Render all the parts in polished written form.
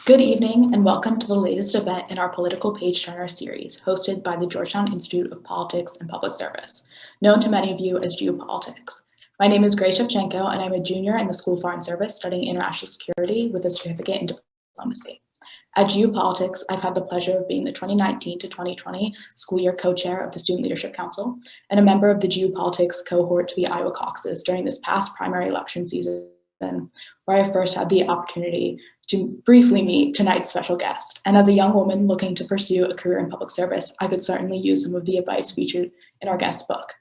Good evening and welcome to the latest event in our political page-turner series, hosted by the Georgetown Institute of Politics and Public Service, known to many of you as Geopolitics. My name is Grace Shevchenko and I'm a junior in the School of Foreign Service studying international security with a certificate in diplomacy. At Geopolitics, I've had the pleasure of being the 2019 to 2020 school year co-chair of the Student Leadership Council and a member of the Geopolitics cohort to the Iowa caucuses during this past primary election season, where I first had the opportunity to briefly meet tonight's special guest. And as a young woman looking to pursue a career in public service, I could certainly use some of the advice featured in our guest's book.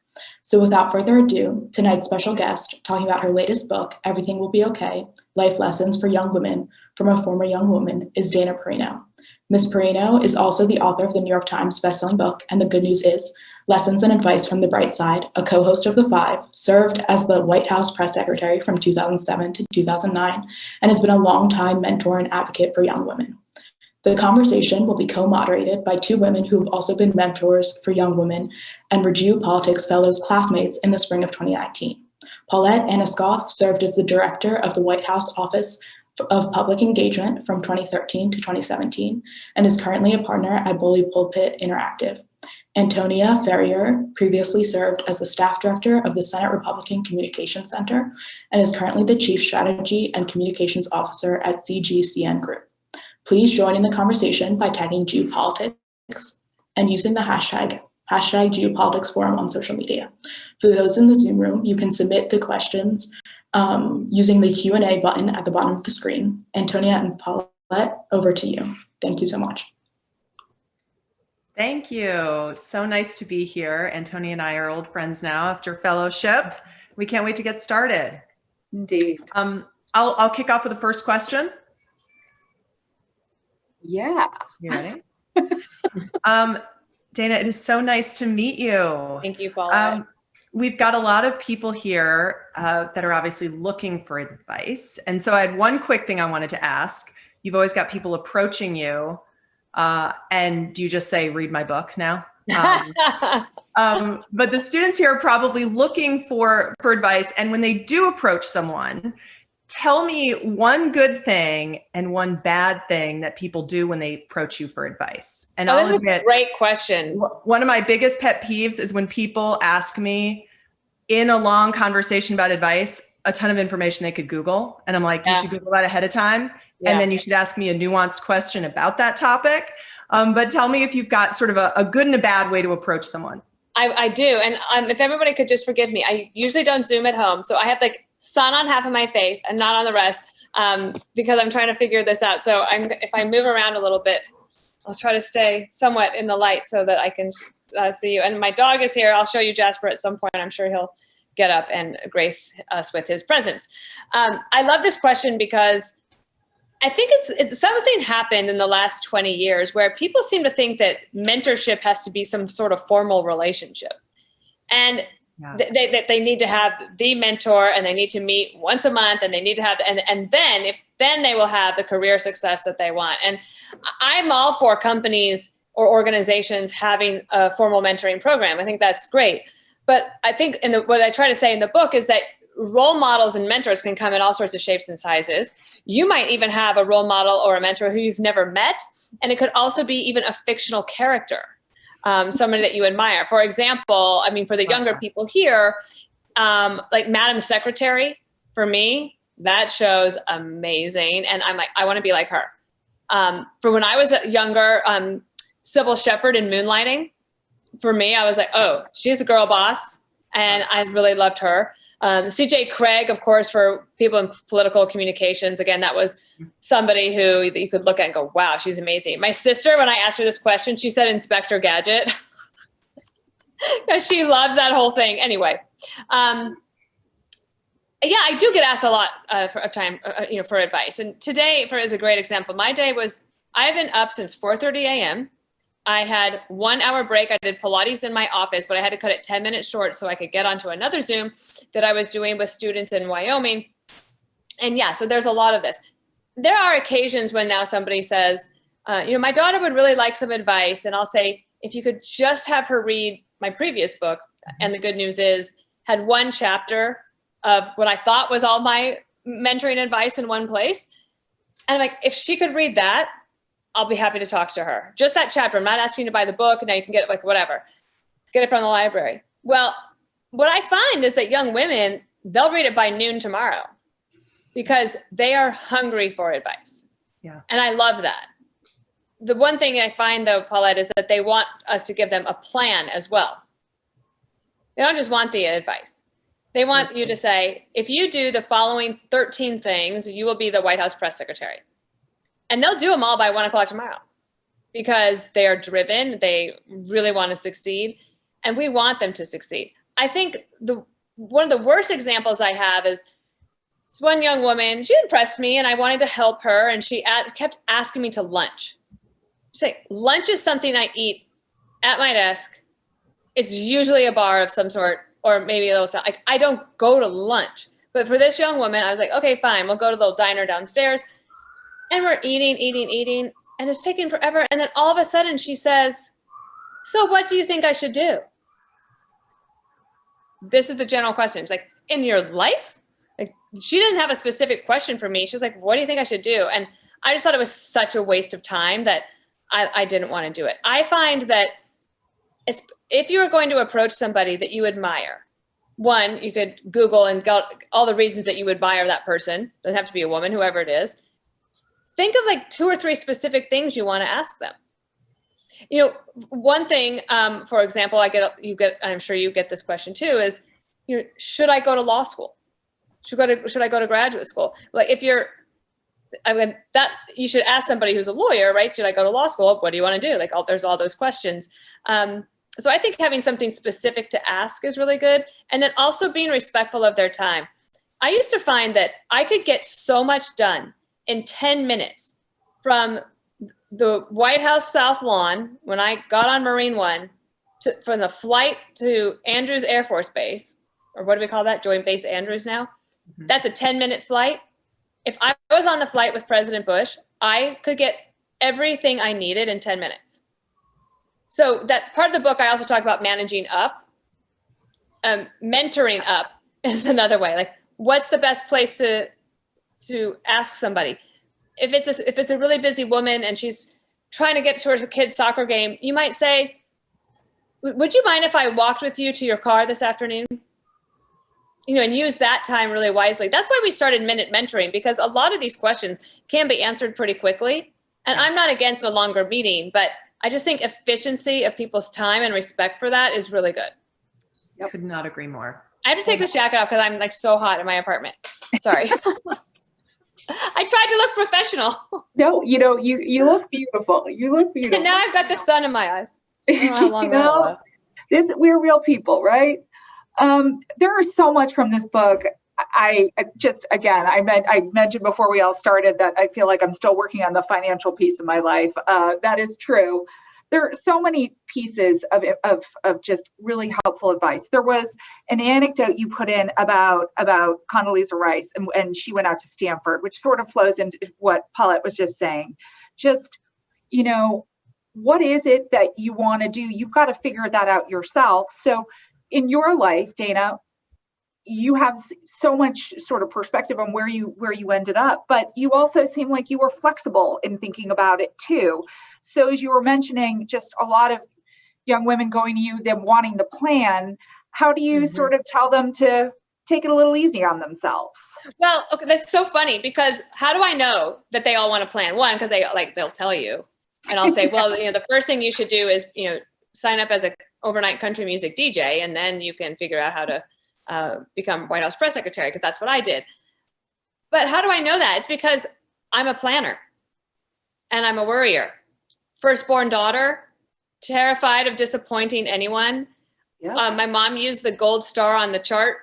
So without further ado, tonight's special guest, talking about her latest book, Everything Will Be Okay, Life Lessons for Young Women from a Former Young Woman, is Dana Perino. Ms. Perino is also the author of the New York Times bestselling book, And the Good News Is, Lessons and Advice from the Bright Side, a co-host of The Five, served as the White House press secretary from 2007 to 2009, and has been a longtime mentor and advocate for young women. The conversation will be co-moderated by two women who have also been mentors for young women and were Geopolitics Fellows classmates in the spring of 2019. Paulette Aniskoff served as the director of the White House Office of Public Engagement from 2013 to 2017, and is currently a partner at Bully Pulpit Interactive. Antonia Ferrier previously served as the staff director of the Senate Republican Communications Center and is currently the chief strategy and communications officer at CGCN Group. Please join in the conversation by tagging Geopolitics and using the hashtag Geopolitics Forum on social media. For those in the Zoom room, you can submit the questions using the Q&A button at the bottom of the screen. Antonia and Paulette, over to you. Thank you so much. Thank you. So nice to be here. Antonia and I are old friends now after fellowship. We can't wait to get started. Indeed. I'll kick off with the first question. Yeah. You ready? Dana, it is so nice to meet you. Thank you, Paula. We've got a lot of people here that are obviously looking for advice. And so I had one quick thing I wanted to ask. You've always got people approaching you. And do you just say, read my book now? But the students here are probably looking for advice. And when they do approach someone, tell me one good thing and one bad thing that people do when they approach you for advice. And I'll admit, a great question. One of my biggest pet peeves is when people ask me in a long conversation about advice, a ton of information they could Google. And I'm like, you should Google that ahead of time. And then you should ask me a nuanced question about that topic. But tell me if you've got sort of a good and a bad way to approach someone. I do. And if everybody could just forgive me, I usually don't Zoom at home. So I have like sun on half of my face and not on the rest because I'm trying to figure this out. So if I move around a little bit, I'll try to stay somewhat in the light so that I can see you. And my dog is here. I'll show you Jasper at some point. I'm sure he'll get up and grace us with his presence. I love this question because I think it's something happened in the last 20 years where people seem to think that mentorship has to be some sort of formal relationship. And they need to have the mentor and they need to meet once a month and they need to have, and then they will have the career success that they want. And I'm all for companies or organizations having a formal mentoring program. I think that's great. But I think what I try to say in the book is that role models and mentors can come in all sorts of shapes and sizes. You might even have a role model or a mentor who you've never met. And it could also be even a fictional character, somebody that you admire. For example, I mean, for the younger people here, like Madam Secretary, for me, that show's amazing. And I'm like, I want to be like her. For when I was younger, Sybil Shepherd in Moonlighting, for me, I was like, oh, she's a girl boss. And I really loved her. C.J. Craig, of course, for people in political communications. Again, that was somebody who you could look at and go, wow, she's amazing. My sister, when I asked her this question, she said Inspector Gadget. Because she loves that whole thing. Anyway, yeah, I do get asked a lot for advice. And today, as a great example, my day was, I've been up since 4:30 a.m. I had 1 hour break. I did Pilates in my office, but I had to cut it 10 minutes short so I could get onto another Zoom that I was doing with students in Wyoming. And yeah, so there's a lot of this. There are occasions when now somebody says, my daughter would really like some advice. And I'll say, if you could just have her read my previous book, And the Good News Is, had one chapter of what I thought was all my mentoring advice in one place. And I'm like, if she could read that, I'll be happy to talk to her. Just that chapter. I'm not asking you to buy the book. Now you can get it, like whatever. Get it from the library. Well, what I find is that young women, they'll read it by noon tomorrow because they are hungry for advice. Yeah. And I love that. The one thing I find though, Paulette, is that they want us to give them a plan as well. They don't just want the advice. They want you to say, if you do the following 13 things, you will be the White House press secretary. And they'll do them all by 1 o'clock tomorrow because they are driven. They really want to succeed. And we want them to succeed. I think one of the worst examples I have is one young woman. She impressed me and I wanted to help her. And she kept asking me to lunch. She's like, lunch is something I eat at my desk. It's usually a bar of some sort, or maybe a little, like, I don't go to lunch. But for this young woman, I was like, okay, fine. We'll go to the little diner downstairs. And we're eating. And it's taking forever. And then all of a sudden she says, so what do you think I should do? This is the general question. It's like, in your life? Like, she didn't have a specific question for me. She was like, what do you think I should do? And I just thought it was such a waste of time that I didn't want to do it. I find that if you are going to approach somebody that you admire, one, you could Google and go all the reasons that you admire that person. Doesn't have to be a woman, whoever it is. Think of like 2 or 3 specific things you want to ask them. You know, one thing, for example, I'm sure you get this question too, is, you know, should I go to law school? Should I go to graduate school? Like, you should ask somebody who's a lawyer, right? Should I go to law school? What do you want to do? Like, there's all those questions. So I think having something specific to ask is really good. And then also being respectful of their time. I used to find that I could get so much done in 10 minutes from the White House South Lawn when I got on Marine One from the flight to Andrews Air Force Base, or what do we call that? Joint Base Andrews now. Mm-hmm. That's a 10-minute flight. If I was on the flight with President Bush, I could get everything I needed in 10 minutes. So that part of the book, I also talk about managing up. Mentoring up is another way. Like, what's the best place to ask somebody? If it's a really busy woman and she's trying to get towards a kid's soccer game, you might say, would you mind if I walked with you to your car this afternoon? You know, and use that time really wisely. That's why we started Minute Mentoring, because a lot of these questions can be answered pretty quickly. And I'm not against a longer meeting, but I just think efficiency of people's time and respect for that is really good. Yep. Could not agree more. I have to take this jacket off because I'm like so hot in my apartment. Sorry. I tried to look professional. No, you know, you look beautiful. You look beautiful. And now I've got the sun in my eyes. I don't know how long that was. We're real people, right? There is so much from this book. I mentioned before we all started that I feel like I'm still working on the financial piece of my life. That is true. There are so many pieces of just really helpful advice. There was an anecdote you put in about Condoleezza Rice and she went out to Stanford, which sort of flows into what Paulette was just saying. Just, you know, what is it that you want to do? You've got to figure that out yourself. So in your life, Dana, you have so much sort of perspective on where you ended up, but you also seem like you were flexible in thinking about it too. So as you were mentioning, just a lot of young women going to you, them wanting the plan, how do you sort of tell them to take it a little easy on themselves? Well, okay, that's so funny, because how do I know that they all want a plan? One, because they'll tell you, and I'll say, well, you know, the first thing you should do is, you know, sign up as a overnight country music DJ, and then you can figure out how to become White House press secretary, because that's what I did. But how do I know that? It's because I'm a planner and I'm a worrier. Firstborn daughter, terrified of disappointing anyone. Yeah. My mom used the gold star on the chart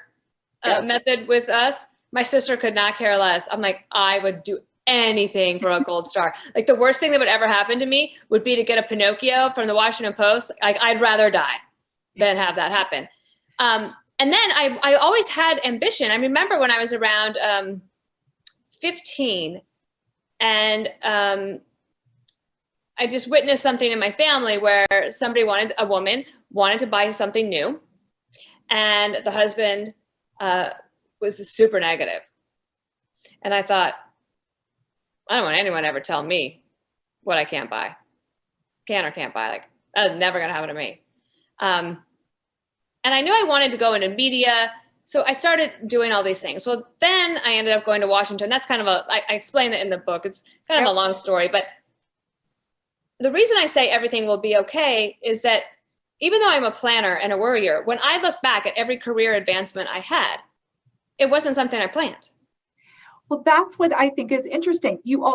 method with us. My sister could not care less. I'm like, I would do anything for a gold star. Like, the worst thing that would ever happen to me would be to get a Pinocchio from the Washington Post. Like, I'd rather die than have that happen. And then I always had ambition. I remember when I was around 15 and I just witnessed something in my family where a woman wanted to buy something new, and the husband was super negative. And I thought, I don't want anyone to ever tell me what I can't buy, can or can't buy. Like, that's never going to happen to me. And I knew I wanted to go into media. So I started doing all these things. Well, then I ended up going to Washington. That's kind of I explain that in the book. It's kind of a long story, but the reason I say everything will be okay is that even though I'm a planner and a worrier, when I look back at every career advancement I had, it wasn't something I planned. Well, that's what I think is interesting. You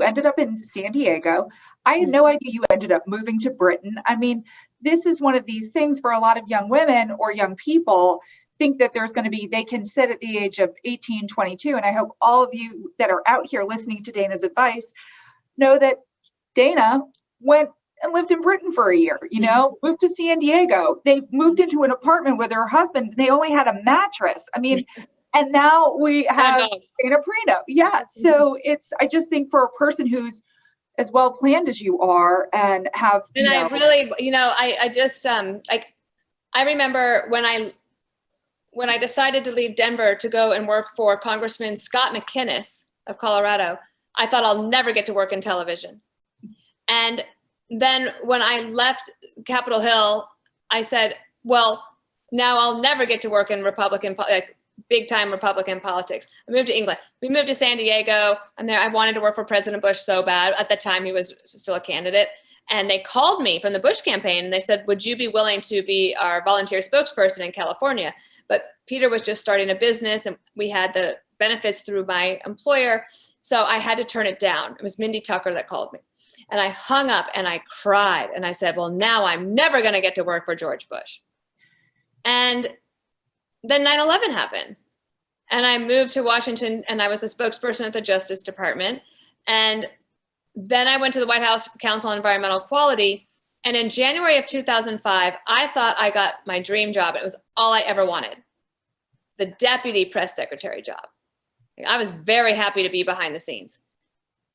ended up in San Diego. I had no idea you ended up moving to Britain. I mean, this is one of these things for a lot of young women or young people think that they can sit at the age of 18, 22. And I hope all of you that are out here listening to Dana's advice know that Dana went and lived in Britain for a year, moved to San Diego. They moved into an apartment with her husband. They only had a mattress. I mean, and now we have Dana Perino. Yeah. So I just think for a person who's as well planned as you are and have, I really, I just, I remember when I decided to leave Denver to go and work for Congressman Scott McInnes of Colorado, I thought I'll never get to work in television. And then when I left Capitol Hill, I said, well, now I'll never get to work in big time Republican politics. I moved to England. We moved to San Diego. And there I wanted to work for President Bush so bad. At the time, he was still a candidate. And they called me from the Bush campaign and they said, would you be willing to be our volunteer spokesperson in California? But Peter was just starting a business and we had the benefits through my employer. So I had to turn it down. It was Mindy Tucker that called me. And I hung up and I cried. And I said, well, now I'm never going to get to work for George Bush. And then 9/11 happened. And I moved to Washington and I was a spokesperson at the Justice Department. And then I went to the White House Council on Environmental Quality. And in January of 2005, I thought I got my dream job. It was all I ever wanted. The deputy press secretary job. I was very happy to be behind the scenes.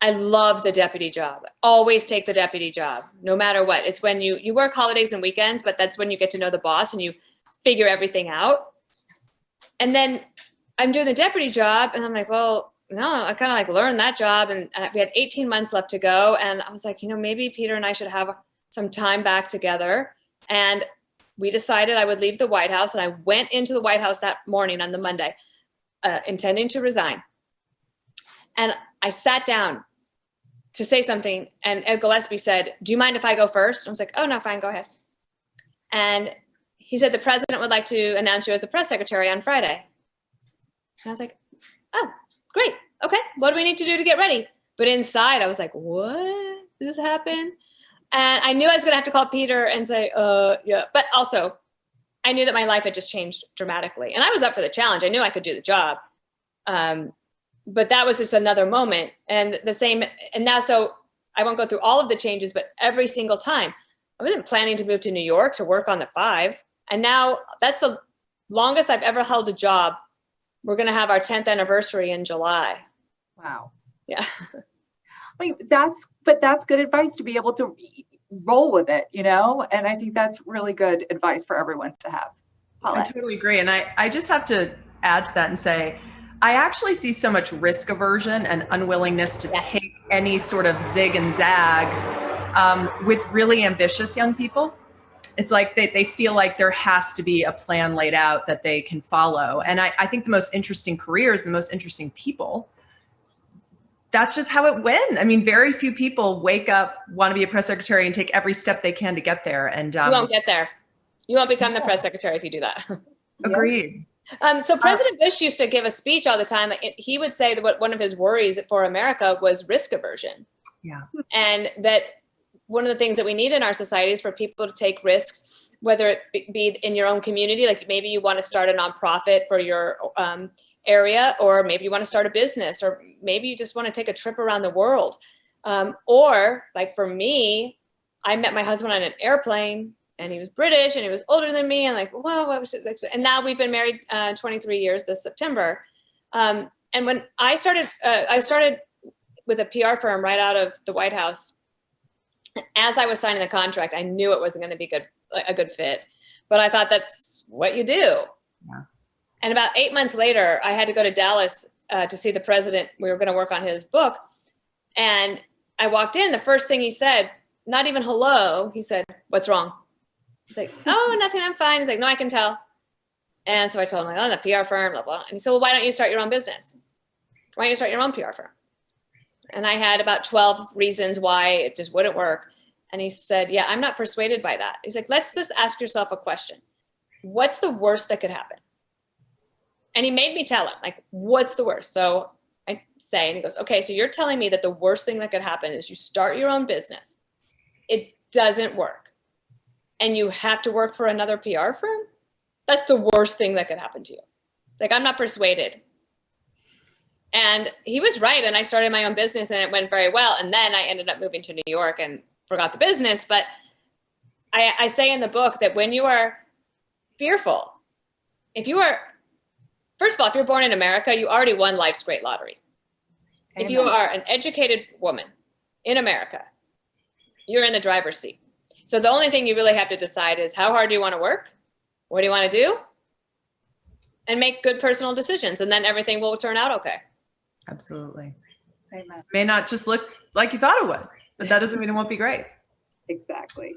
I love the deputy job. Always take the deputy job, no matter what. It's when you work holidays and weekends, but that's when you get to know the boss and you figure everything out. And then I'm doing the deputy job and I'm like, well, no, I kind of learned that job. And we had 18 months left to go. And I was like, maybe Peter and I should have some time back together. And we decided I would leave the White House. And I went into the White House that morning on the Monday, intending to resign. And I sat down to say something. And Ed Gillespie said, do you mind if I go first? I was like, oh, no, fine, go ahead. And he said, the president would like to announce you as the press secretary on Friday. And I was like, oh, great. Okay. What do we need to do to get ready? But inside I was like, what? Did this happen? And I knew I was going to have to call Peter and say, yeah. But also I knew that my life had just changed dramatically. And I was up for the challenge. I knew I could do the job. But that was just another moment. And now, so I won't go through all of the changes, but every single time I wasn't planning to move to New York to work on the 5. And now that's the longest I've ever held a job. We're going to have our 10th anniversary in July. Wow. Yeah. I mean, that's good advice to be able to roll with it, and I think that's really good advice for everyone to have. Paulette. I totally agree. And I just have to add to that and say, I actually see so much risk aversion and unwillingness to take any sort of zig and zag with really ambitious young people. It's like they feel like there has to be a plan laid out that they can follow. And I think the most interesting careers, the most interesting people, that's just how it went. I mean, very few people wake up, want to be a press secretary and take every step they can to get there. And you won't get there. You won't become the press secretary if you do that. Agreed. So President Bush used to give a speech all the time. He would say that one of his worries for America was risk aversion. Yeah. And that one of the things that we need in our society is for people to take risks, whether it be in your own community, like maybe you want to start a nonprofit for your area, or maybe you want to start a business, or maybe you just want to take a trip around the world. Or like for me, I met my husband on an airplane and he was British and he was older than me. And like, wow, what was it? And now we've been married 23 years this September. And when I started with a PR firm right out of the White House. As I was signing the contract, I knew it wasn't going to be a good fit, but I thought that's what you do. Yeah. And about 8 months later, I had to go to Dallas to see the president. We were going to work on his book. And I walked in, the first thing he said, not even hello, he said, "What's wrong?" He's like, "Oh, nothing, I'm fine." He's like, "No, I can tell." And so I told him, like, "Oh, the PR firm, blah, blah." And he said, "Well, why don't you start your own business? Why don't you start your own PR firm?" And I had about 12 reasons why it just wouldn't work. And he said, "Yeah, I'm not persuaded by that." He's like, "Let's just ask yourself a question. What's the worst that could happen?" And he made me tell him, like, what's the worst? So I say, and he goes, "Okay, so you're telling me that the worst thing that could happen is you start your own business. It doesn't work. And you have to work for another PR firm? That's the worst thing that could happen to you." It's like, I'm not persuaded. And he was right. And I started my own business and it went very well. And then I ended up moving to New York and forgot the business. But I say in the book that when you are fearful, first of all, if you're born in America, you already won life's great lottery. Amen. If you are an educated woman in America, you're in the driver's seat. So the only thing you really have to decide is how hard do you want to work? What do you want to do? And make good personal decisions. And then everything will turn out okay. Absolutely. Amen. May not just look like you thought it would, but that doesn't mean it won't be great. Exactly.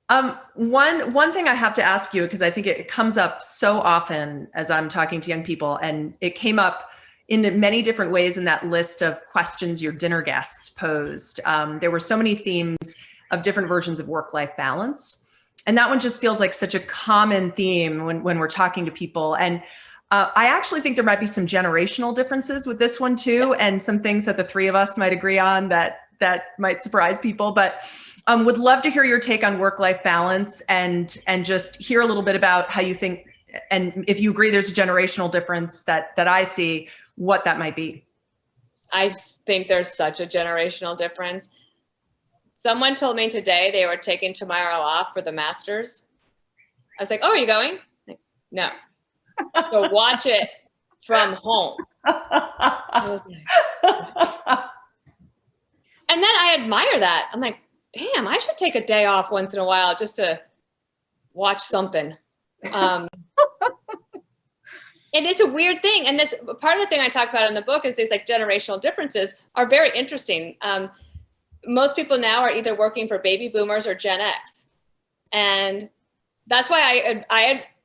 One thing I have to ask you, because I think it comes up so often as I'm talking to young people, and it came up in many different ways in that list of questions your dinner guests posed. There were so many themes of different versions of work-life balance. And that one just feels like such a common theme when we're talking to people. And I actually think there might be some generational differences with this one too, and some things that the three of us might agree on that might surprise people. But would love to hear your take on work-life balance and just hear a little bit about how you think, and if you agree there's a generational difference that I see, what that might be. I think there's such a generational difference. Someone told me today they were taking tomorrow off for the Masters. I was like, "Oh, are you going?" Like, "No." So watch it from home. And then I admire that. I'm like, damn, I should take a day off once in a while just to watch something. And it's a weird thing. And this part of the thing I talk about in the book is these like generational differences are very interesting. Most people now are either working for baby boomers or Gen X. And that's why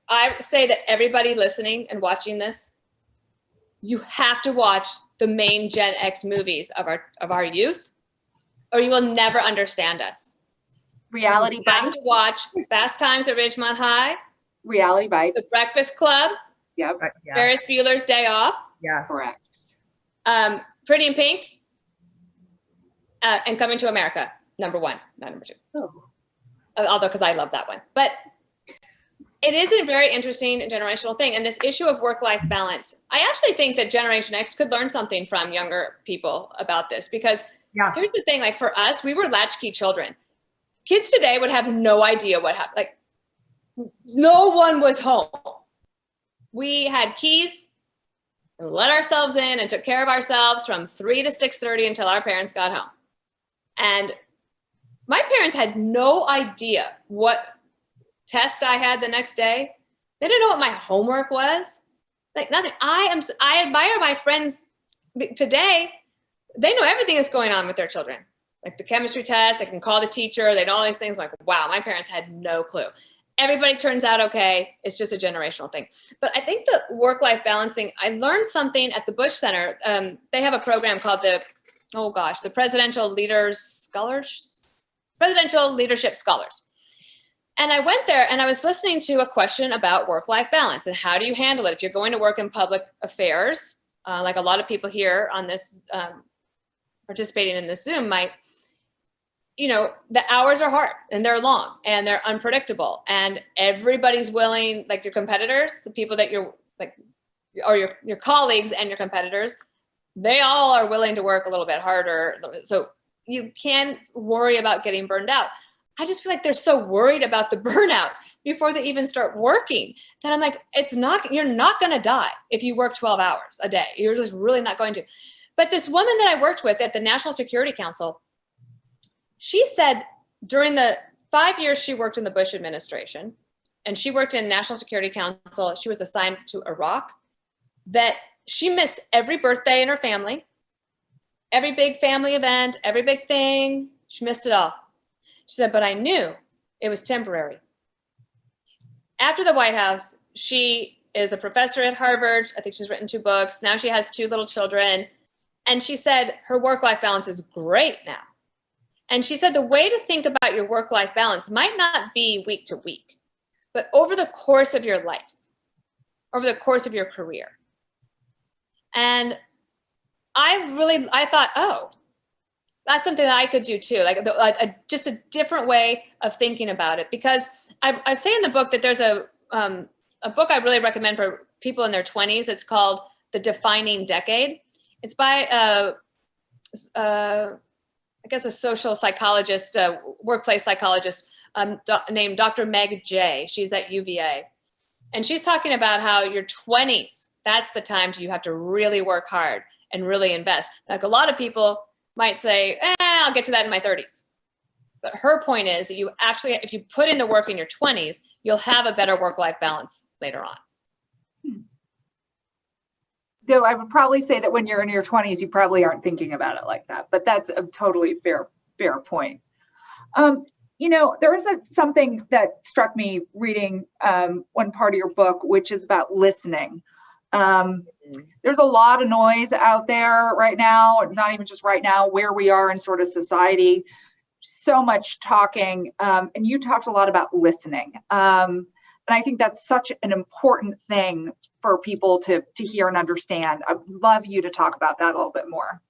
I say that everybody listening and watching this, you have to watch the main Gen X movies of our youth, or you will never understand us. Reality You have Bites. to watch Fast Times at Ridgemont High, Reality Bites. The Breakfast Club, Yep. Yeah. Ferris Bueller's Day Off, Yes. Correct. Pretty in Pink, and Coming to America, number 1, not number 2. Oh. Although, because I love that one. But it is a very interesting generational thing. And this issue of work-life balance, I actually think that Generation X could learn something from younger people about this, because here's the thing, like for us, we were latchkey children. Kids today would have no idea what happened. Like no one was home. We had keys and let ourselves in and took care of ourselves from 3 to 6:30 until our parents got home. And my parents had no idea what test I had the next day. They didn't know what my homework was. Like nothing. I admire my friends today. They know everything that's going on with their children. Like the chemistry test, they can call the teacher, they know all these things. I'm like, wow, my parents had no clue. Everybody turns out okay. It's just a generational thing. But I think the work-life balance thing, I learned something at the Bush Center. They have a program called the Presidential Leadership Scholars. And I went there and I was listening to a question about work-life balance and how do you handle it if you're going to work in public affairs, like a lot of people here on this, participating in this Zoom might, the hours are hard and they're long and they're unpredictable and everybody's willing, like your competitors, the people that you're like, or your colleagues and your competitors, they all are willing to work a little bit harder. So you can worry about getting burned out. I just feel like they're so worried about the burnout before they even start working that I'm like, you're not going to die if you work 12 hours a day. You're just really not going to. But this woman that I worked with at the National Security Council, she said during the 5 years she worked in the Bush administration and she worked in National Security Council, she was assigned to Iraq, that she missed every birthday in her family. every big family event, every big thing. She missed it all. She said, but I knew it was temporary. After the White House, she is a professor at Harvard. I think she's written 2 books. Now she has 2 little children. And she said her work-life balance is great now. And she said the way to think about your work-life balance might not be week to week, but over the course of your life, over the course of your career. And I thought, oh, that's something that I could do too, just a different way of thinking about it. Because I say in the book that there's a book I really recommend for people in their 20s. It's called The Defining Decade. It's by I guess a social psychologist, workplace psychologist named Dr. Meg Jay. She's at UVA. And she's talking about how your 20s, that's the time you have to really work hard and really invest. Like a lot of people might say, I'll get to that in my 30s. But her point is that you actually, if you put in the work in your 20s, you'll have a better work-life balance later on. Though I would probably say that when you're in your 20s, you probably aren't thinking about it like that, but that's a totally fair point. There was something that struck me reading one part of your book, which is about listening. There's a lot of noise out there right now, not even just right now, where we are in sort of society, so much talking, and you talked a lot about listening. And I think that's such an important thing for people to hear and understand. I'd love you to talk about that a little bit more.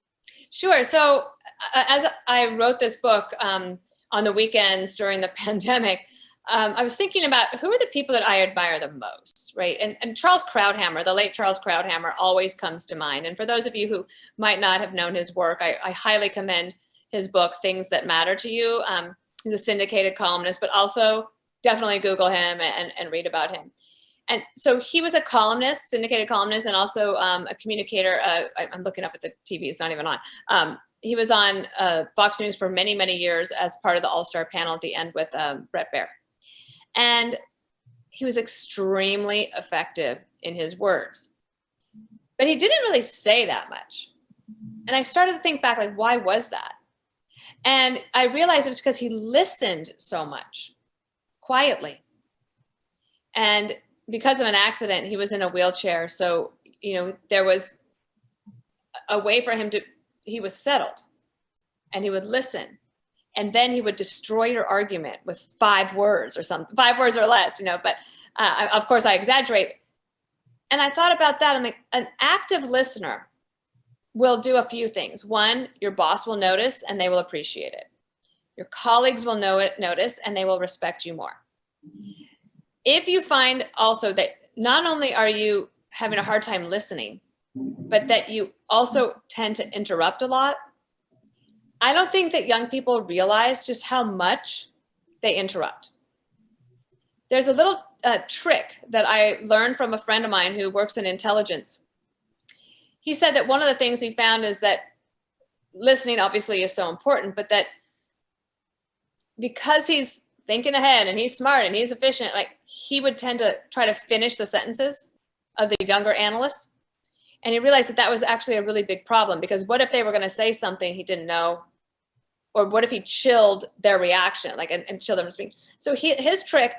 Sure. So as I wrote this book on the weekends during the pandemic, I was thinking about who are the people that I admire the most, right? And Charles Krauthammer, the late Charles Krauthammer, always comes to mind. And for those of you who might not have known his work, I highly commend his book, Things That Matter to You. He's a syndicated columnist, but also definitely Google him and read about him. And so he was a columnist, syndicated columnist, and also a communicator. I'm looking up at the TV, it's not even on. He was on Fox News for many, many years as part of the all-star panel at the end with Bret Baier. And he was extremely effective in his words. But he didn't really say that much. And I started to think back, like, why was that? And I realized it was because he listened so much, quietly. And because of an accident, he was in a wheelchair. So, there was a way for him he was settled, and he would listen. And then he would destroy your argument with 5 words or something, 5 words or less, but of course I exaggerate. And I thought about that. I'm like, an active listener will do a few things. One, your boss will notice and they will appreciate it. Your colleagues will notice and they will respect you more. If you find also that not only are you having a hard time listening, but that you also tend to interrupt a lot, I don't think that young people realize just how much they interrupt. There's a little trick that I learned from a friend of mine who works in intelligence. He said that one of the things he found is that listening obviously is so important, but that because he's thinking ahead and he's smart and he's efficient, like he would tend to try to finish the sentences of the younger analysts. And he realized that that was actually a really big problem, because what if they were going to say something he didn't know? Or what if he chilled their reaction, and chilled them from speaking? So his trick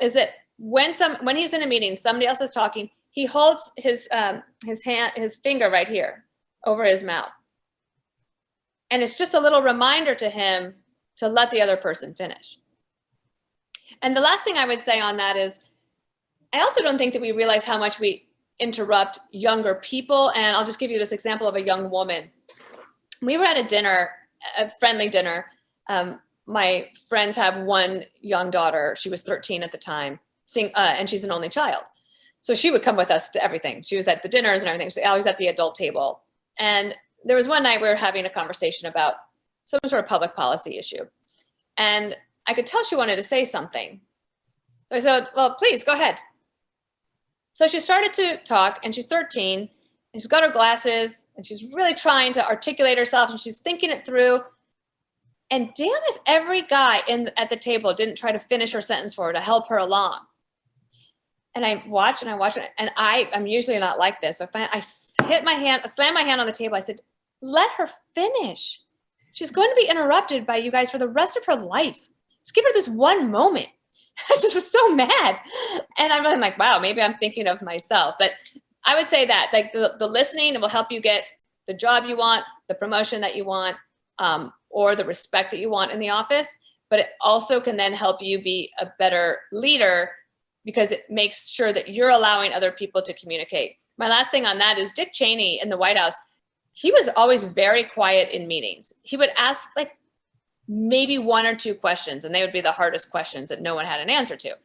is that when he's in a meeting, somebody else is talking, he holds his finger right here over his mouth. And it's just a little reminder to him to let the other person finish. And the last thing I would say on that is, I also don't think that we realize how much we interrupt younger people. And I'll just give you this example of a young woman. We were at a friendly dinner. My friends have one young daughter. She was 13 at the time, and she's an only child. So she would come with us to everything. She was at the dinners and everything. She was always at the adult table. And there was one night we were having a conversation about some sort of public policy issue. And I could tell she wanted to say something. So I said, well, please go ahead. So she started to talk, and she's 13, and she's got her glasses, and she's really trying to articulate herself, and she's thinking it through. And damn if every guy at the table didn't try to finish her sentence for her to help her along. And I watched, and I'm usually not like this, but I slammed my hand on the table. I said, let her finish. She's going to be interrupted by you guys for the rest of her life. Just give her this one moment. I just was so mad. And I'm really like, wow, maybe I'm thinking of myself. But I would say that like the listening will help you get the job you want, the promotion that you want, or the respect that you want in the office. But it also can then help you be a better leader because it makes sure that you're allowing other people to communicate. My last thing on that is Dick Cheney in the White House. He was always very quiet in meetings. He would ask like maybe one or two questions, and they would be the hardest questions that no one had an answer to.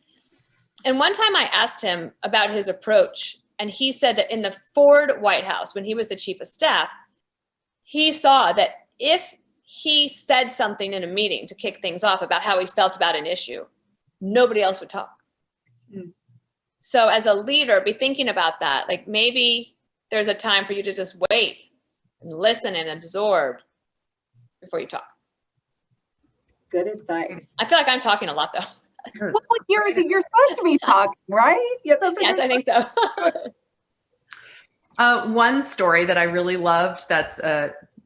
And one time I asked him about his approach, and he said that in the Ford White House, when he was the chief of staff, he saw that if he said something in a meeting to kick things off about how he felt about an issue, nobody else would talk. So as a leader, be thinking about that. Like maybe there's a time for you to just wait and listen and absorb before you talk. Good advice. I feel like I'm talking a lot though. Well, you're supposed to be talking, right? Yeah, that's what Yes, I think so. One story that I really loved that's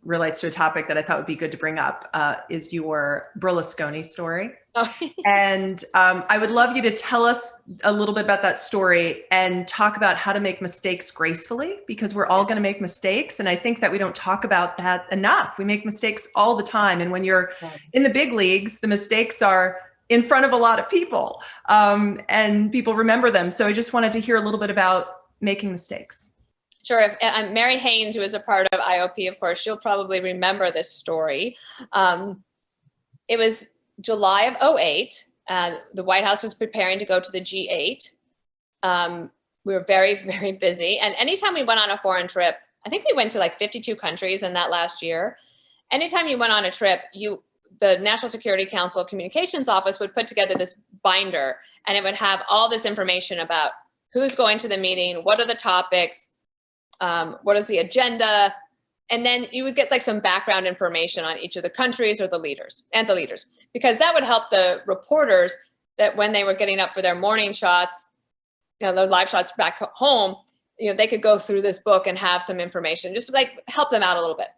relates to a topic that I thought would be good to bring up is your Berlusconi story. Oh. And I would love you to tell us a little bit about that story and talk about how to make mistakes gracefully, because we're all going to make mistakes. And I think that we don't talk about that enough. We make mistakes all the time. And when you're in the big leagues, the mistakes are in front of a lot of people and people remember them. So I just wanted to hear a little bit about making mistakes. Sure. If Mary Haynes, who is a part of IOP, of course, she'll probably remember this story. It was July of 2008. The White House was preparing to go to the G8. We were very, very busy. And anytime we went on a foreign trip, I think we went to like 52 countries in that last year. Anytime you went on a trip, the National Security Council Communications Office would put together this binder, and it would have all this information about who's going to the meeting, what are the topics, what is the agenda, and then you would get like some background information on each of the countries or the leaders, because that would help the reporters that when they were getting up for their morning shots, their live shots back home, they could go through this book and have some information, just like help them out a little bit.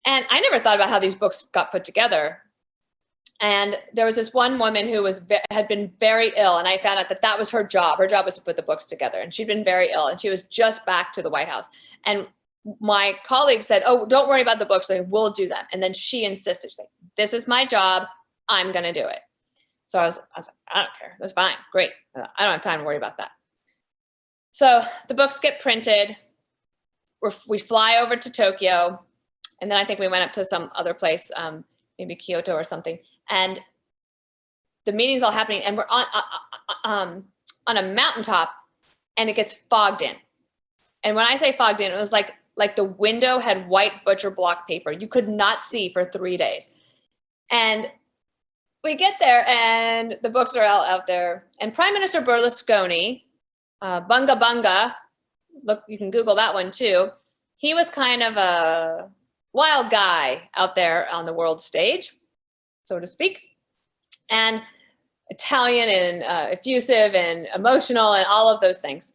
And I never thought about how these books got put together. And there was this one woman who had been very ill, and I found out that was her job. Her job was to put the books together, and she'd been very ill, and she was just back to the White House. And my colleague said, "Oh, don't worry about the books. Like, we'll do them." And then she insisted, she's like, "This is my job. I'm going to do it." So I was like, "I don't care. That's fine. Great. I don't have time to worry about that." So the books get printed. We fly over to Tokyo. And then I think we went up to some other place, maybe Kyoto or something. And the meeting's all happening, and we're on a mountaintop, and it gets fogged in. And when I say fogged in, it was like the window had white butcher block paper. You could not see for 3 days. And we get there, and the books are all out there. And Prime Minister Berlusconi, Bunga Bunga, look, you can Google that one too. He was kind of a wild guy out there on the world stage, so to speak, and Italian and effusive and emotional and all of those things.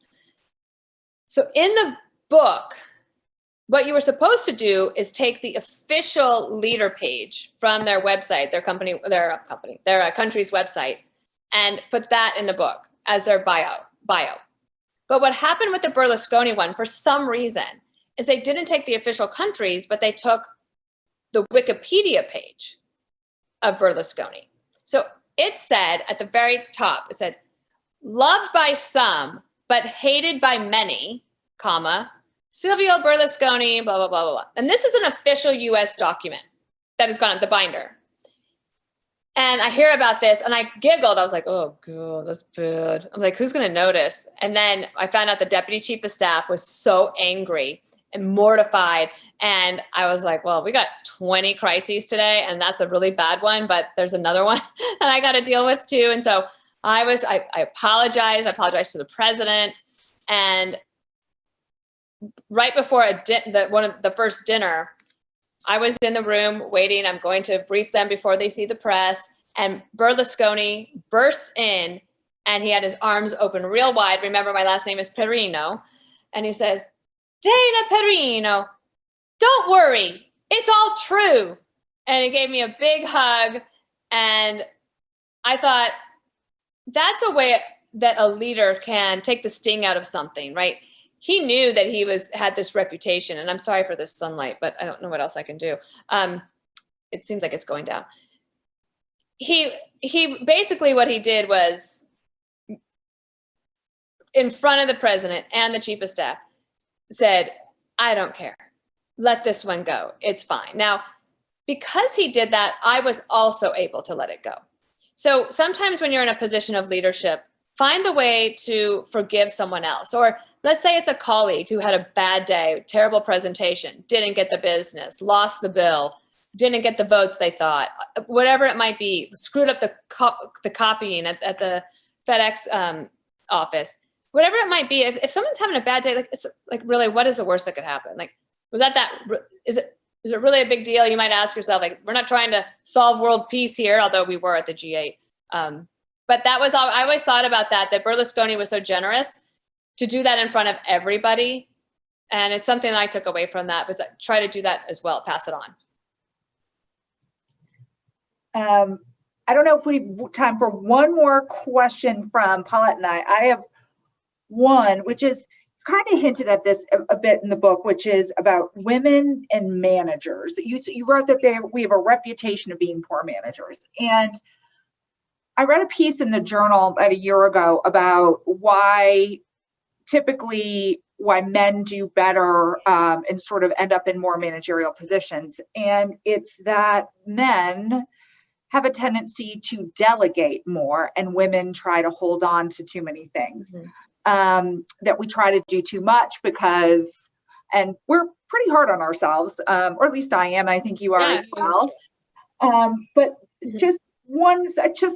So in the book, what you were supposed to do is take the official leader page from their website, their country's website, and put that in the book as their bio. But what happened with the Berlusconi one, for some reason, is they didn't take the official countries, but they took the Wikipedia page of Berlusconi. So it said at the very top, it said, "Loved by some, but hated by many, comma, Silvio Berlusconi, blah, blah, blah, blah, blah." And this is an official US document that has gone at the binder. And I hear about this and I giggled. I was like, oh God, that's bad. I'm like, who's gonna notice? And then I found out the deputy chief of staff was so angry and mortified. And I was like, well, we got 20 crises today, and that's a really bad one, but there's another one that I got to deal with too. And so I apologized. I apologized to the president. And right before one of the first dinner, I was in the room waiting. I'm going to brief them before they see the press. And Berlusconi bursts in, and he had his arms open real wide. Remember, my last name is Perino. And he says, "Dana Perino, don't worry, it's all true. And he gave me a big hug. And I thought, that's a way that a leader can take the sting out of something, right? He knew that he had this reputation, and I'm sorry for this sunlight, but I don't know what else I can do. It seems like it's going down. He basically, what he did was, in front of the president and the chief of staff, said, I don't care. Let this one go. It's fine. Now, because he did that, I was also able to let it go. So sometimes when you're in a position of leadership, find the way to forgive someone else. Or let's say it's a colleague who had a bad day, terrible presentation, didn't get the business, lost the bill, didn't get the votes they thought, whatever it might be, screwed up the copying at the FedEx office, whatever it might be. If someone's having a bad day, like, it's like, really, what is the worst that could happen? Like, is it really a big deal? You might ask yourself, like, we're not trying to solve world peace here, although we were at the G8. But that was all. I always thought about that Berlusconi was so generous to do that in front of everybody. And it's something that I took away from that, was try to do that as well, pass it on. I don't know if we've time for one more question from Paulette and I. I have one, which is kind of hinted at this a bit in the book, which is about women and managers. You wrote that we have a reputation of being poor managers. And I read a piece in the Journal about a year ago about why men do better and sort of end up in more managerial positions. And it's that men have a tendency to delegate more, and women try to hold on to too many things. That we try to do too much because, and we're pretty hard on ourselves, or at least I am. I think you are as well. But just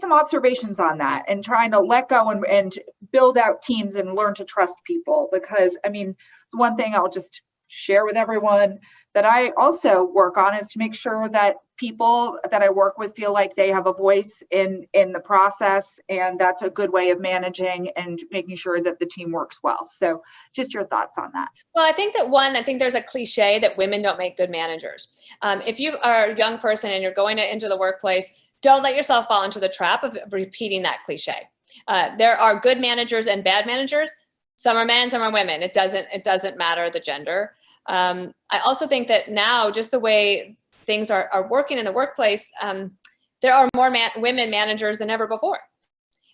some observations on that, and trying to let go and build out teams and learn to trust people. Because, I mean, one thing I'll just share with everyone that I also work on is to make sure that people that I work with feel like they have a voice in the process, and that's a good way of managing and making sure that the team works well. So just your thoughts on that. Well, I think there's a cliche that women don't make good managers. If you are a young person and you're going into the workplace, don't let yourself fall into the trap of repeating that cliche. There are good managers and bad managers. Some are men, some are women. It doesn't matter the gender. I also think that now, just the way things are working in the workplace, there are more women managers than ever before.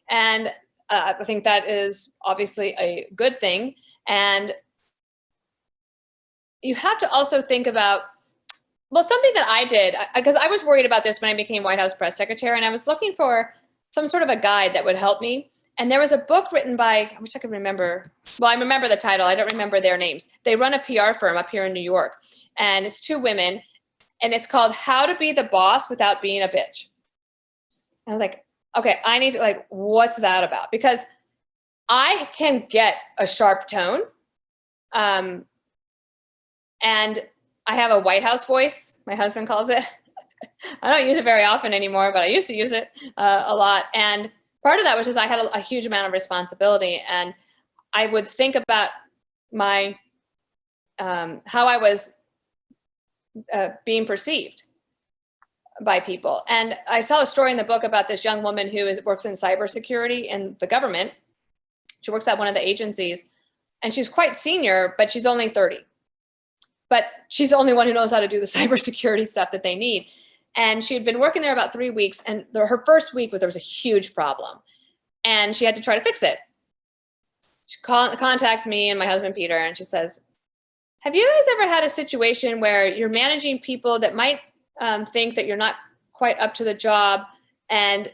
And I think that is obviously a good thing. And you have to also think about, something that I did, because I was worried about this when I became White House press secretary, and I was looking for some sort of a guide that would help me. And there was a book written by, I wish I could remember. Well, I remember the title. I don't remember their names. They run a PR firm up here in New York, and it's two women, and it's called How to Be the Boss Without Being a Bitch. And I was like, okay, I need to, what's that about? Because I can get a sharp tone, and I have a White House voice, my husband calls it. I don't use it very often anymore, but I used to use it a lot. And part of that was just I had a huge amount of responsibility, and I would think about my how I was being perceived by people. And I saw a story in the book about this young woman who works in cybersecurity in the government. She works at one of the agencies, and she's quite senior, but she's only 30. But she's the only one who knows how to do the cybersecurity stuff that they need. And she had been working there about 3 weeks, and her first week there was a huge problem, and she had to try to fix it. She contacts me and my husband, Peter, and she says, have you guys ever had a situation where you're managing people that might think that you're not quite up to the job, and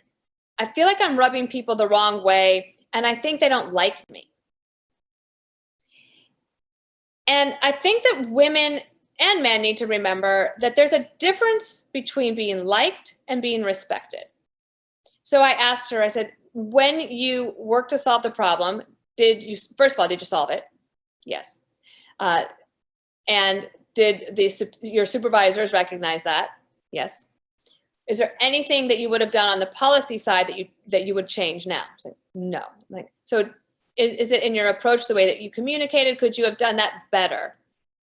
I feel like I'm rubbing people the wrong way, and I think they don't like me? And I think that women and men need to remember that there's a difference between being liked and being respected. So I asked her, I said, when you work to solve the problem, first of all, did you solve it? Yes. And did your supervisors recognize that? Yes. Is there anything that you would have done on the policy side that you would change now? I said, no. So is it in your approach, the way that you communicated? Could you have done that better?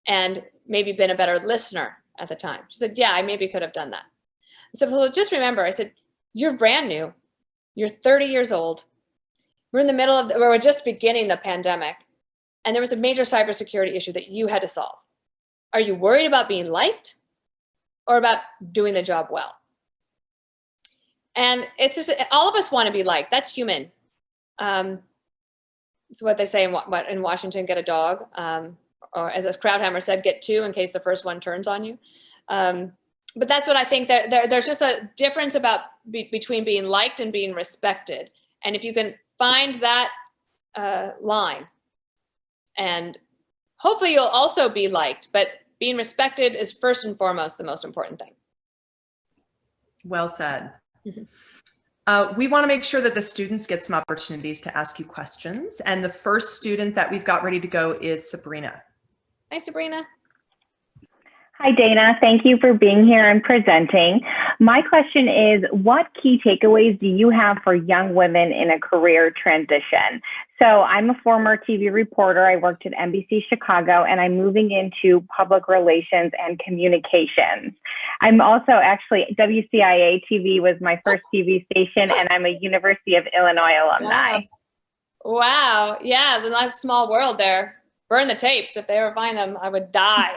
And maybe been a better listener at the time. She said, yeah, I maybe could have done that. I said, well, just remember, I said, you're brand new. You're 30 years old. We're in the middle of, we're just beginning the pandemic. And there was a major cybersecurity issue that you had to solve. Are you worried about being liked or about doing the job well? And it's just, all of us want to be liked. That's human. It's what they say in Washington, get a dog. Or as Krauthammer said, get two in case the first one turns on you. But that's what I think, there's just a difference between being liked and being respected. And if you can find that line, and hopefully you'll also be liked, but being respected is first and foremost the most important thing. Well said. We want to make sure that the students get some opportunities to ask you questions. And the first student that we've got ready to go is Sabrina. Hi, Sabrina. Hi, Dana. Thank you for being here and presenting. My question is, what key takeaways do you have for young women in a career transition? So I'm a former TV reporter. I worked at NBC Chicago, and I'm moving into public relations and communications. I'm also actually, WCIA TV was my first TV station, and I'm a University of Illinois alumni. Wow. Yeah, that's a small world there. Burn the tapes. If they ever find them, I would die.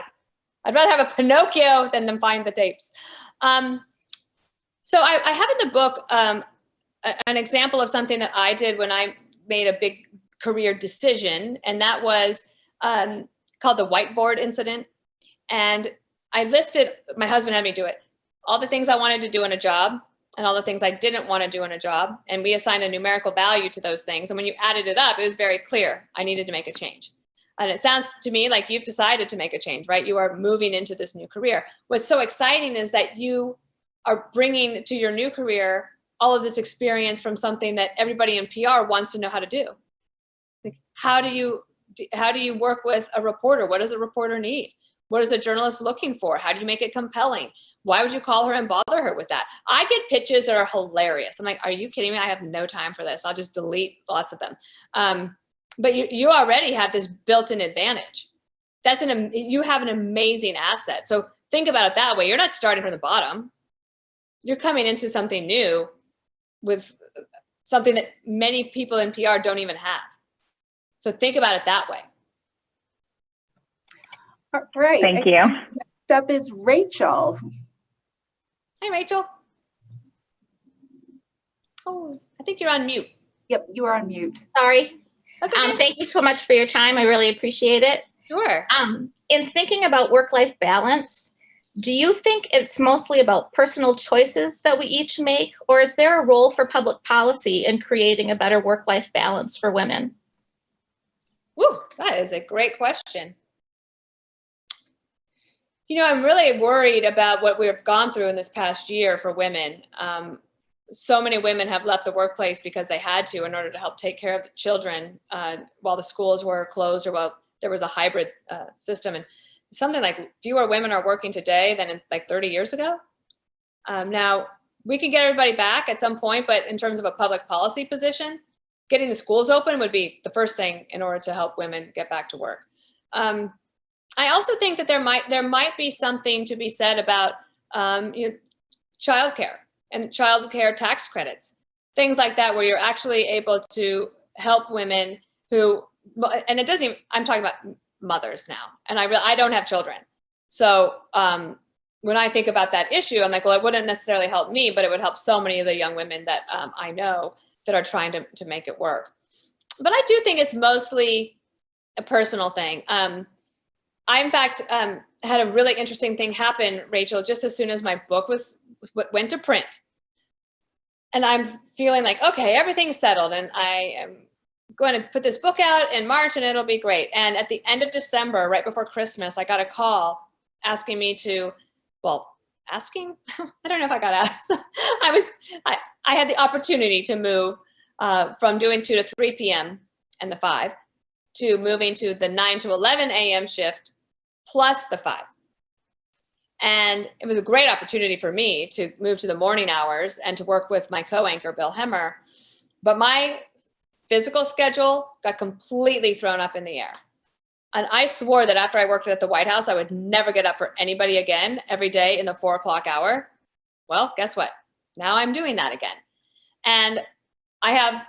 I'd rather have a Pinocchio than them find the tapes. So I have in the book an example of something that I did when I made a big career decision, and that was called the whiteboard incident. And I listed, my husband had me do it, all the things I wanted to do in a job and all the things I didn't want to do in a job. And we assigned a numerical value to those things. And when you added it up, it was very clear I needed to make a change. And it sounds to me like you've decided to make a change, right? You are moving into this new career. What's so exciting is that you are bringing to your new career all of this experience from something that everybody in PR wants to know how to do. Like, how do you work with a reporter? What does a reporter need? What is a journalist looking for? How do you make it compelling? Why would you call her and bother her with that? I get pitches that are hilarious. I'm like, are you kidding me? I have no time for this. I'll just delete lots of them. But you already have this built-in advantage. You have an amazing asset. So think about it that way. You're not starting from the bottom. You're coming into something new with something that many people in PR don't even have. So think about it that way. All right. Thank you. Next up is Rachel. Hi, Rachel. Oh, I think you're on mute. Yep, you are on mute. Sorry. That's okay. Thank you so much for your time. I really appreciate it. Sure. In thinking about work-life balance, do you think it's mostly about personal choices that we each make, or is there a role for public policy in creating a better work-life balance for women? Woo, that is a great question. You know, I'm really worried about what we've gone through in this past year for women. So many women have left the workplace because they had to in order to help take care of the children while the schools were closed or while there was a hybrid system. And something like fewer women are working today than in like 30 years ago. Now, we can get everybody back at some point, but in terms of a public policy position, getting the schools open would be the first thing in order to help women get back to work. I also think that there might be something to be said about childcare and childcare tax credits, things like that, where you're actually able to help women who, and it doesn't even, I'm talking about mothers now, and I don't have children. So when I think about that issue, I'm like, well, it wouldn't necessarily help me, but it would help so many of the young women that I know that are trying to make it work. But I do think it's mostly a personal thing. I, in fact, had a really interesting thing happen, Rachel, just as soon as my book went to print. And I'm feeling like, okay, everything's settled, and I am going to put this book out in March and it'll be great. And at the end of December, right before Christmas, I got a call asking me to, I don't know if I got asked. I had the opportunity to move from doing 2 to 3 p.m. and the 5 to moving to the 9 to 11 a.m. shift plus the 5. And it was a great opportunity for me to move to the morning hours and to work with my co-anchor, Bill Hemmer. But my physical schedule got completely thrown up in the air. And I swore that after I worked at the White House, I would never get up for anybody again every day in the 4 o'clock hour. Well, guess what? Now I'm doing that again. And I have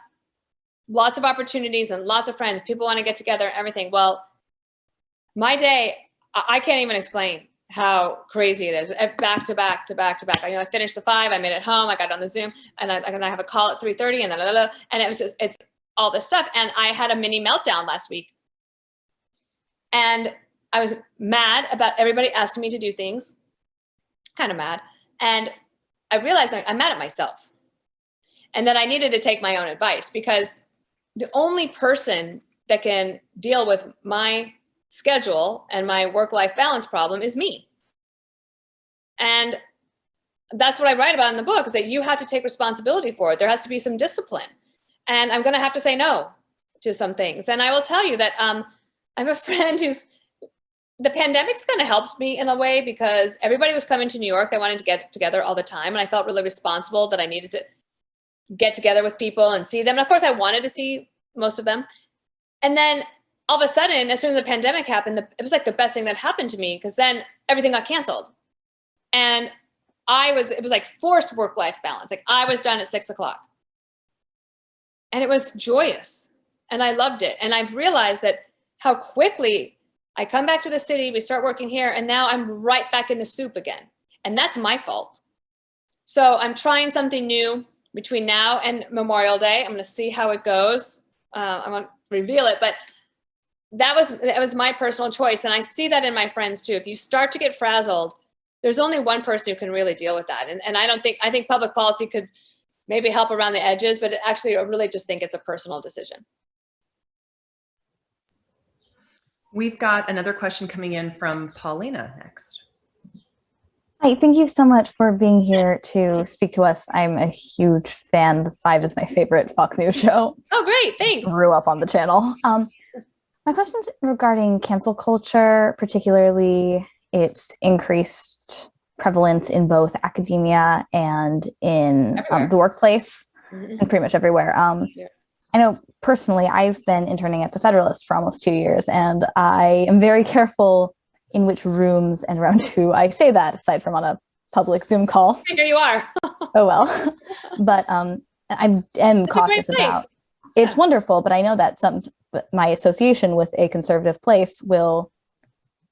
lots of opportunities and lots of friends. People want to get together and everything. Well, my day, I can't even explain how crazy it is. Back to back to back to back. I finished the 5, I made it home, I got on the Zoom, and I have a call at 3:30, and and it was just, it's all this stuff. And I had a mini meltdown last week. And I was mad about everybody asking me to do things, kind of mad. And I realized I'm mad at myself, and that I needed to take my own advice, because the only person that can deal with my schedule and my work-life balance problem is me. And that's what I write about in the book, is that you have to take responsibility for it. There has to be some discipline. And I'm going to have to say no to some things. And I will tell you that I have a friend the pandemic's kind of helped me in a way, because everybody was coming to New York. They wanted to get together all the time. And I felt really responsible that I needed to get together with people and see them. And of course, I wanted to see most of them. And then all of a sudden, as soon as the pandemic happened, it was like the best thing that happened to me, because then everything got canceled. And it was like forced work-life balance. Like, I was done at 6 o'clock. And it was joyous. And I loved it. And I've realized that how quickly I come back to the city, we start working here, and now I'm right back in the soup again. And that's my fault. So I'm trying something new between now and Memorial Day. I'm going to see how it goes. I won't reveal it, but that was my personal choice. And I see that in my friends too. If you start to get frazzled, there's only one person who can really deal with that. And I think public policy could maybe help around the edges, but I really just think it's a personal decision. We've got another question coming in from Paulina next. Hi, thank you so much for being here to speak to us. I'm a huge fan. The 5 is my favorite Fox News show. Oh, great. Thanks. Grew up on the channel. My question is regarding cancel culture, particularly its increased prevalence in both academia and in the workplace, and pretty much everywhere. I know personally, I've been interning at the Federalist for almost 2 years, and I am very careful in which rooms and around who I say that, aside from on a public Zoom call. Here you are. Oh, well. But I am cautious about it's wonderful, but I know that my association with a conservative place will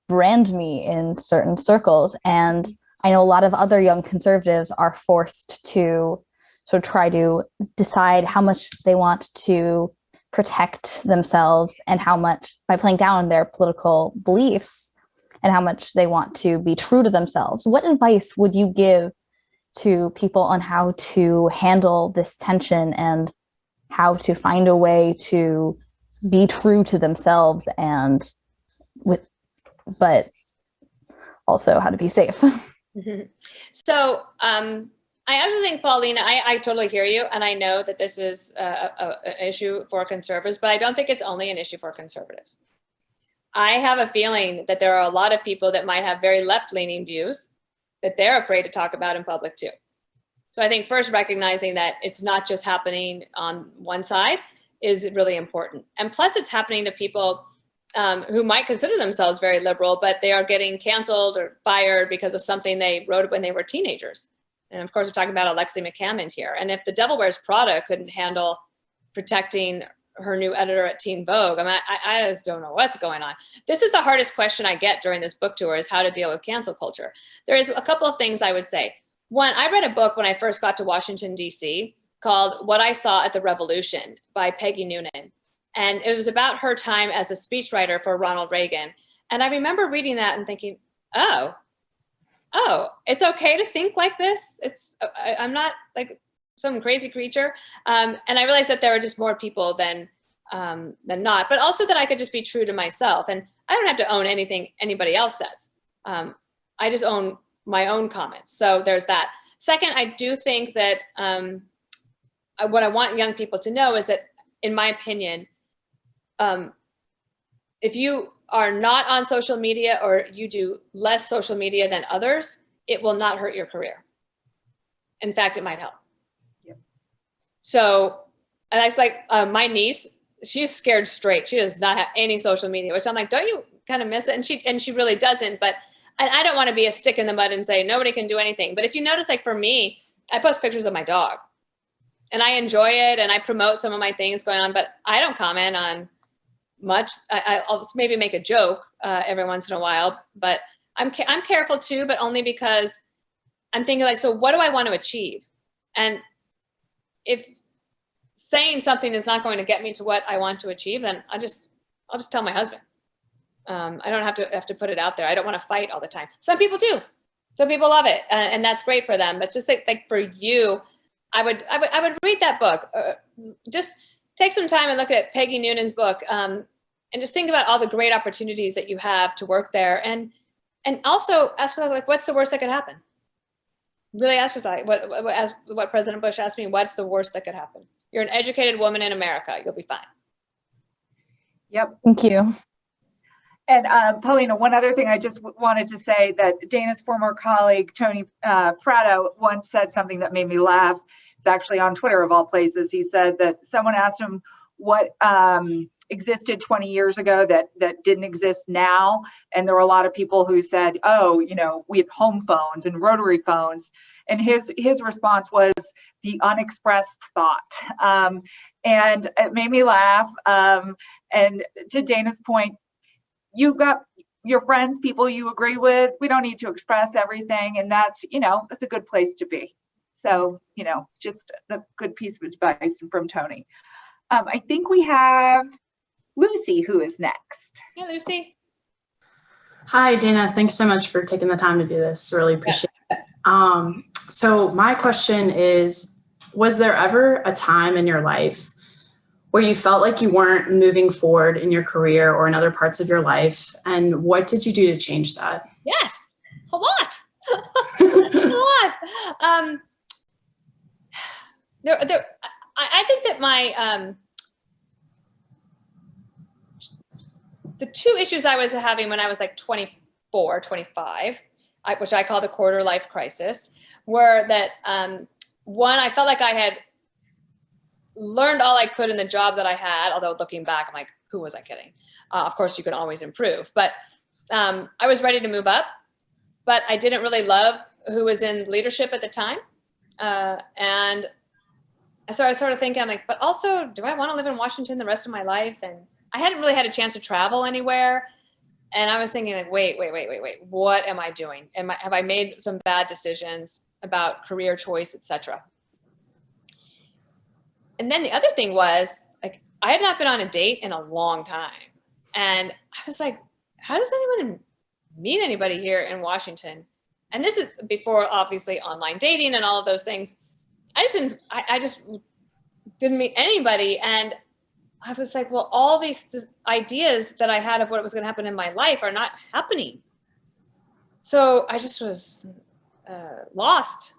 brand me in certain circles. And I know a lot of other young conservatives are forced to sort of try to decide how much they want to protect themselves and how much, by playing down their political beliefs, and how much they want to be true to themselves. What advice would you give to people on how to handle this tension and how to find a way to be true to themselves but also how to be safe? So I actually think, Paulina, I totally hear you. And I know that this is an issue for conservatives, but I don't think it's only an issue for conservatives. I have a feeling that there are a lot of people that might have very left-leaning views that they're afraid to talk about in public too. So I think first recognizing that it's not just happening on one side is really important. And plus it's happening to people who might consider themselves very liberal, but they are getting canceled or fired because of something they wrote when they were teenagers. And of course, we're talking about Alexi McCammond here. And if the Devil Wears Prada couldn't handle protecting her new editor at Teen Vogue, I just don't know what's going on. This is the hardest question I get during this book tour, is how to deal with cancel culture. There is a couple of things I would say. One, I read a book when I first got to Washington, D.C. called What I Saw at the Revolution by Peggy Noonan. And it was about her time as a speechwriter for Ronald Reagan. And I remember reading that and thinking, oh, it's okay to think like this. I'm not like some crazy creature. And I realized that there were just more people than not, but also that I could just be true to myself. And I don't have to own anything anybody else says. I just own my own comments. So there's that. Second, I do think that what I want young people to know is that, in my opinion, if you are not on social media or you do less social media than others, it will not hurt your career. In fact, it might help. Yep. So, and I like my niece she's scared straight. She does not have any social media, which I'm like, don't you kind of miss it? And she really doesn't. But I don't want to be a stick in the mud and say nobody can do anything. But if you notice, like for me, I post pictures of my dog and I enjoy it and I promote some of my things going on, but I don't comment on much. I'll maybe make a joke every once in a while, but I'm careful too, but only because I'm thinking like, so what do I want to achieve? And if saying something is not going to get me to what I want to achieve, then I'll just tell my husband. I don't have to put it out there. I don't want to fight all the time. Some people do. Some people love it, and that's great for them. But it's just like for you, I would read that book. Just take some time and look at Peggy Noonan's book, and just think about all the great opportunities that you have to work there, and also ask yourself, like, what's the worst that could happen? Really ask yourself, what President Bush asked me, what's the worst that could happen? You're an educated woman in America. You'll be fine. Yep. Thank you. And Paulina, one other thing I just wanted to say, that Dana's former colleague, Tony Fratto, once said something that made me laugh. It's actually on Twitter of all places. He said that someone asked him what existed 20 years ago that didn't exist now. And there were a lot of people who said, oh, we have home phones and rotary phones. And his response was the unexpressed thought. And it made me laugh. And to Dana's point, you've got your friends, people you agree with. We don't need to express everything. And that's a good place to be. So, just a good piece of advice from Tony. I think we have Lucy, who is next. Hey, Lucy. Hi, Dana. Thanks so much for taking the time to do this. Really appreciate it. So my question is, was there ever a time in your life where you felt like you weren't moving forward in your career or in other parts of your life? And what did you do to change that? Yes, a lot. A lot. I think that my the two issues I was having when I was like 24, 25, which I call the quarter life crisis, were that one, I felt like I had learned all I could in the job that I had, although looking back, I'm like, who was I kidding? Of course, you can always improve. But I was ready to move up, but I didn't really love who was in leadership at the time. And so I was sort of thinking, I'm like, but also, do I want to live in Washington the rest of my life? And I hadn't really had a chance to travel anywhere. And I was thinking like, wait, what am I doing? Have I made some bad decisions about career choice, etc.? And then the other thing was, like, I had not been on a date in a long time. And I was like, how does anyone meet anybody here in Washington? And this is before, obviously, online dating and all of those things. I just didn't meet anybody. And I was like, well, all these ideas that I had of what was going to happen in my life are not happening. So I just was lost.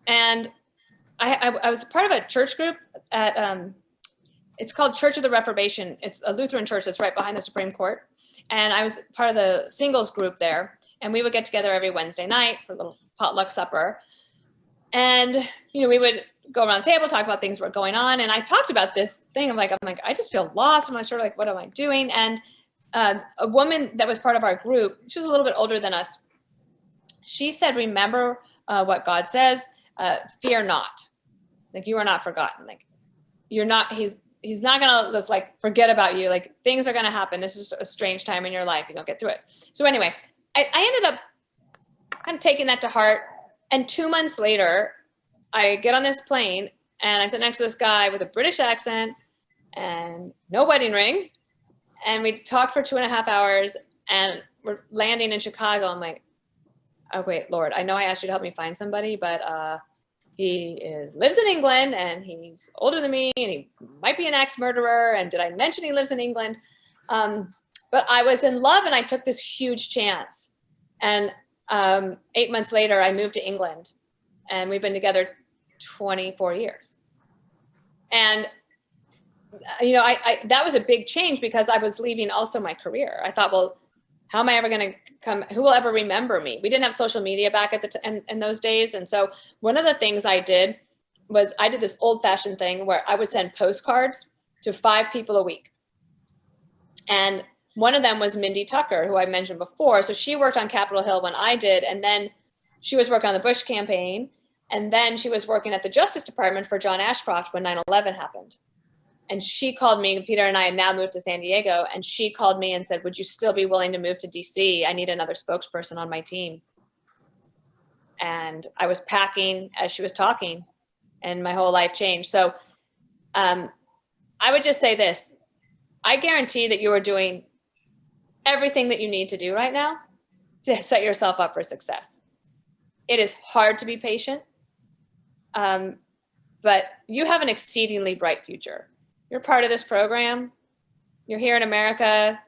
And I was part of a church group at, it's called Church of the Reformation. It's a Lutheran church that's right behind the Supreme Court. And I was part of the singles group there. And we would get together every Wednesday night for a little potluck supper. And, we would go around the table, talk about things that were going on. And I talked about this thing. I'm like, I just feel lost. I'm not sure, like, what am I doing? And a woman that was part of our group, she was a little bit older than us. She said, remember what God says, fear not. Like, you are not forgotten. Like, you're not, he's not going to just like forget about you. Like, things are going to happen. This is a strange time in your life. You don't get through it. So anyway, I ended up kind of taking that to heart. And 2 months later, I get on this plane and I sit next to this guy with a British accent and no wedding ring. And we talked for 2.5 hours and we're landing in Chicago. I'm like, oh, wait, Lord, I know I asked you to help me find somebody, but lives in England and he's older than me and he might be an ex-murderer. And did I mention he lives in England? But I was in love and I took this huge chance. And 8 months later, I moved to England and we've been together 24 years. And, that was a big change because I was leaving also my career. I thought, well, how am I ever going to come? Who will ever remember me? We didn't have social media back at in those days. And so one of the things I did was I did this old fashioned thing where I would send postcards to 5 people a week. And one of them was Mindy Tucker, who I mentioned before. So she worked on Capitol Hill when I did, and then she was working on the Bush campaign, and then she was working at the Justice Department for John Ashcroft when 9/11 happened. And she called me, Peter and I had now moved to San Diego, and she called me and said, would you still be willing to move to DC? I need another spokesperson on my team. And I was packing as she was talking, and my whole life changed. So I would just say this. I guarantee that you are doing everything that you need to do right now to set yourself up for success. It is hard to be patient, but you have an exceedingly bright future. You're part of this program. You're here in America.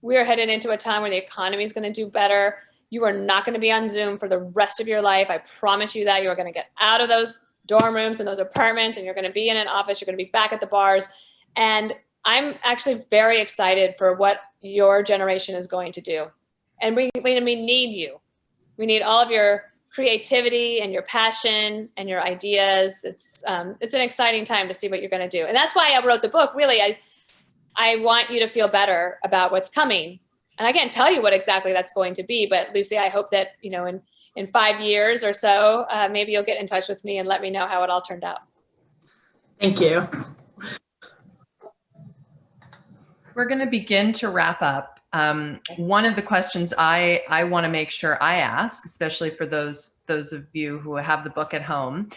We're headed into a time where the economy is going to do better. You are not going to be on Zoom for the rest of your life. I promise you that. You are going to get out of those dorm rooms and those apartments, and you're going to be in an office. You're going to be back at the bars. And I'm actually very excited for what your generation is going to do. And we need you. We need all of your creativity and your passion and your ideas. It's an exciting time to see what you're going to do. And that's why I wrote the book. Really, I want you to feel better about what's coming. And I can't tell you what exactly that's going to be, but Lucy, I hope that, in 5 years or so, maybe you'll get in touch with me and let me know how it all turned out. Thank you. We're going to begin to wrap up. One of the questions I want to make sure I ask, especially for those of you who have the book at home,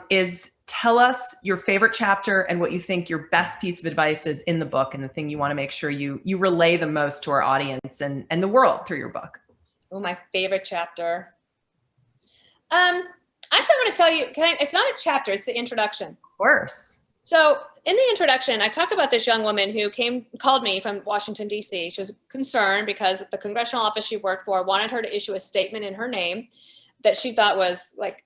is tell us your favorite chapter and what you think your best piece of advice is in the book, and the thing you want to make sure you relay the most to our audience and the world through your book. Oh, my favorite chapter. Actually, I want to tell you, it's not a chapter, it's the introduction. Of course. So in the introduction, I talk about this young woman who called me from Washington, D.C. She was concerned because the congressional office she worked for wanted her to issue a statement in her name that she thought was like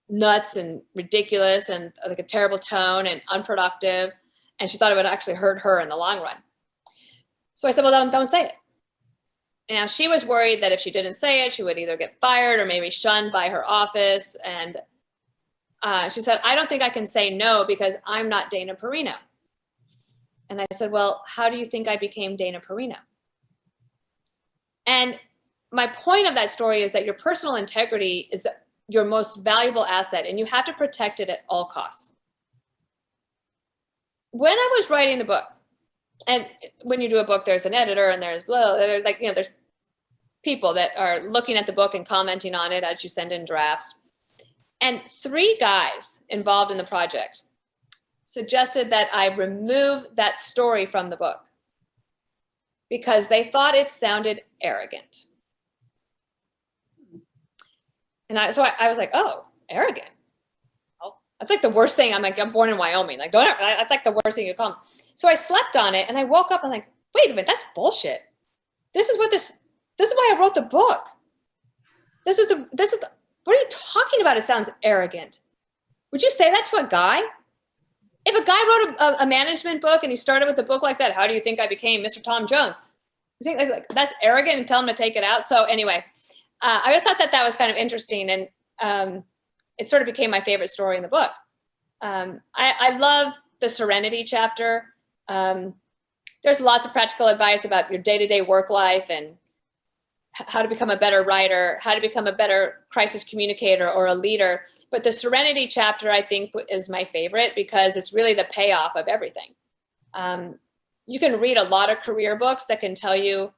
nuts and ridiculous and like a terrible tone and unproductive. And she thought it would actually hurt her in the long run. So I said, well, don't say it. Now, she was worried that if she didn't say it, she would either get fired or maybe shunned by her office. And she said, I don't think I can say no because I'm not Dana Perino. And I said, well, how do you think I became Dana Perino? And my point of that story is that your personal integrity is your most valuable asset, and you have to protect it at all costs. When I was writing the book, and when you do a book, there's an editor and there's there's people that are looking at the book and commenting on it as you send in drafts. And 3 guys involved in the project suggested that I remove that story from the book because they thought it sounded arrogant. And so I was like, oh, arrogant. Oh, that's like the worst thing. I'm born in Wyoming. Like, that's like the worst thing you call them. So I slept on it and I woke up and like, wait a minute, that's bullshit. This is why I wrote the book. What are you talking about? It sounds arrogant. Would you say that to a guy? If a guy wrote a management book and he started with a book like that, how do you think I became Mr. Tom Jones? You think like that's arrogant and tell him to take it out? So anyway, I just thought that was kind of interesting, and it sort of became my favorite story in the book. I love the Serenity chapter. There's lots of practical advice about your day-to-day work life and how to become a better writer, how to become a better crisis communicator or a leader. But the Serenity chapter, I think, is my favorite because it's really the payoff of everything. You can read a lot of career books that can tell you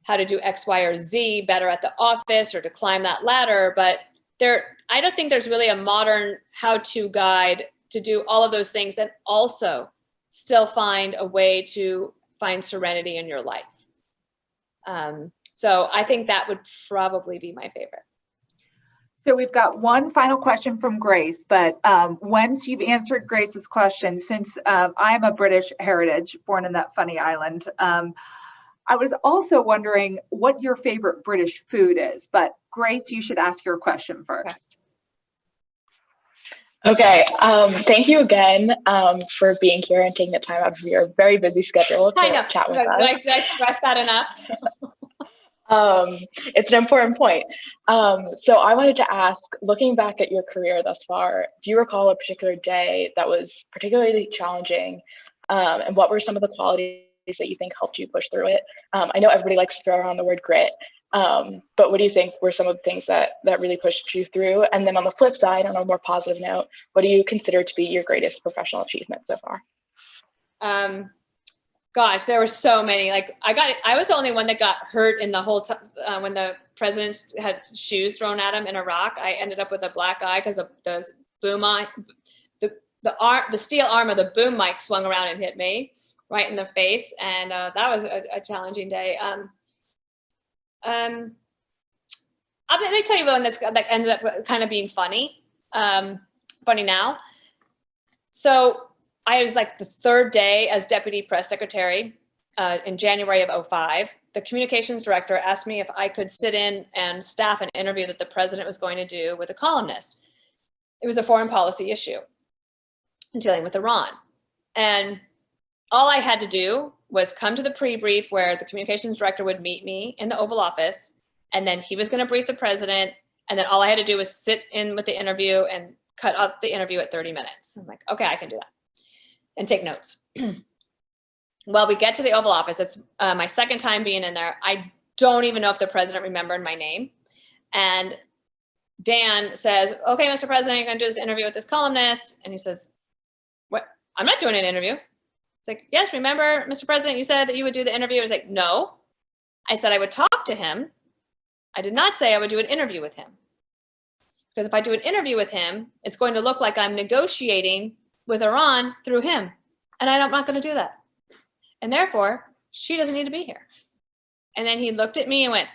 how to do X, Y, or Z better at the office or to climb that ladder. But I don't think there's really a modern how-to guide to do all of those things and also still find a way to find serenity in your life. So I think that would probably be my favorite. So we've got one final question from Grace, but once you've answered Grace's question, since I'm a British heritage, born in that funny island, I was also wondering what your favorite British food is, but Grace, you should ask your question first. Okay, thank you again for being here and taking the time out of your very busy schedule to chat with us. Did I stress that enough? It's an important point. So I wanted to ask, looking back at your career thus far, do you recall a particular day that was particularly challenging? And what were some of the qualities that you think helped you push through it? I know everybody likes to throw around the word grit, but what do you think were some of the things that really pushed you through? And then on the flip side, on a more positive note, what do you consider to be your greatest professional achievement so far? Gosh, there were so many. Like I was the only one that got hurt in the whole time when the president had shoes thrown at him in Iraq. I ended up with a black eye because the boom eye, the steel arm of the boom mic swung around and hit me right in the face, and that was a challenging day. Let me tell you one that ended up kind of being funny. Funny now. So I was like the third day as deputy press secretary in January of 2005. The communications director asked me if I could sit in and staff an interview that the president was going to do with a columnist. It was a foreign policy issue dealing with Iran. And all I had to do was come to the pre-brief where the communications director would meet me in the Oval Office, and then he was going to brief the president. And then all I had to do was sit in with the interview and cut out the interview at 30 minutes. I'm like, okay, I can do that. And take notes. Well, we get to the Oval Office. It's my second time being in there. I don't even know if the president remembered my name. And Dan says, okay, Mr. President, you're going to do this interview with this columnist. And he says, what? I'm not doing an interview. It's like, yes, remember, Mr. President, you said that you would do the interview. I was like, no. I said I would talk to him. I did not say I would do an interview with him. Because if I do an interview with him, it's going to look like I'm negotiating with Iran through him. And I'm not going to do that. And therefore, she doesn't need to be here. And then he looked at me and went,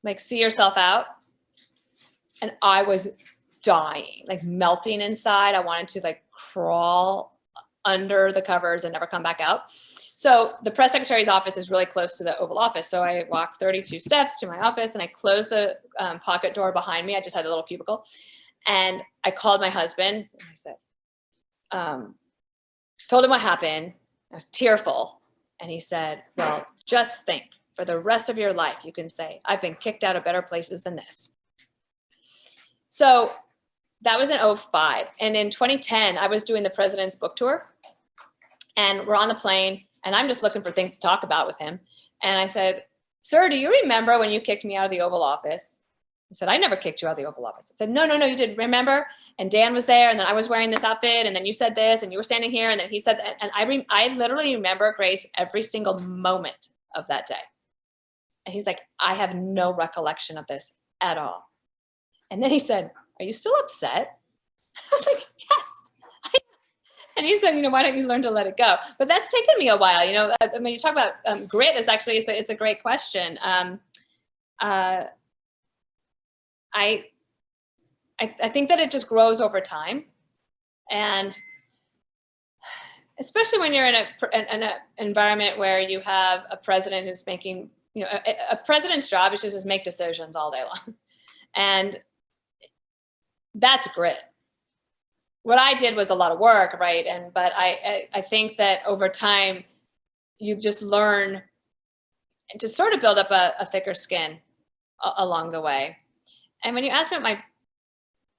like, see yourself out. And I was dying, like melting inside. I wanted to like crawl under the covers and never come back out. So the press secretary's office is really close to the Oval Office. So I walked 32 steps to my office and I closed the pocket door behind me. I just had a little cubicle. And I called my husband and I said, told him what happened. I was tearful. And he said, well, just think, for the rest of your life, you can say, I've been kicked out of better places than this. So that was in 2005. And in 2010, I was doing the president's book tour. And we're on the plane. And I'm just looking for things to talk about with him. And I said, sir, do you remember when you kicked me out of the Oval Office? He said, I never kicked you out of the Oval Office. I said, no, you didn't remember. And Dan was there, and then I was wearing this outfit, and then you said this, and you were standing here, and then he said, and I literally remember, Grace, every single moment of that day. And he's like, I have no recollection of this at all. And then he said, are you still upset? I was like, yes. And he said, why don't you learn to let it go? But that's taken me a while. I mean, you talk about grit is actually, it's a great question. I think that it just grows over time. And especially when you're in an environment where you have a president who's making, a president's job is just make decisions all day long. And that's grit. What I did was a lot of work, right? But I think that over time, you just learn to sort of build up a thicker skin along the way. And when you ask me about my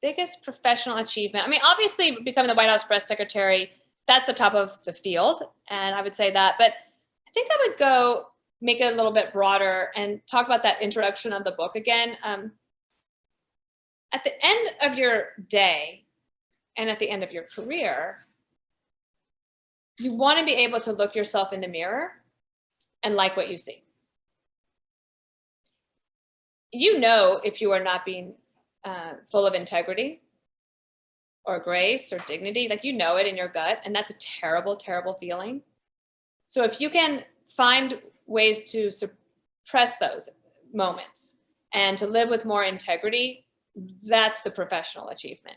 biggest professional achievement, I mean, obviously becoming the White House press secretary, that's the top of the field. And I would say that, but I think I would go make it a little bit broader and talk about that introduction of the book again. At the end of your day and at the end of your career, you want to be able to look yourself in the mirror and like what you see. If you are not being full of integrity or grace or dignity, like it in your gut, and that's a terrible, terrible feeling. So if you can find ways to suppress those moments and to live with more integrity, that's the professional achievement.